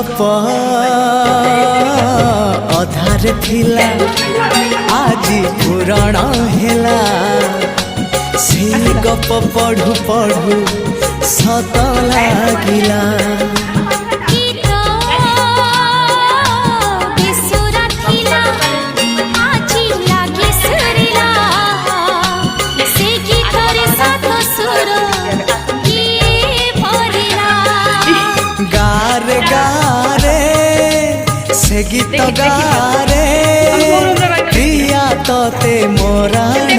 गप अधार थिला आज पुराण हेला से गप पढ़ु पढ़ु सत लागिला गारे गारे से गीत गारे प्रिया तोते मोरान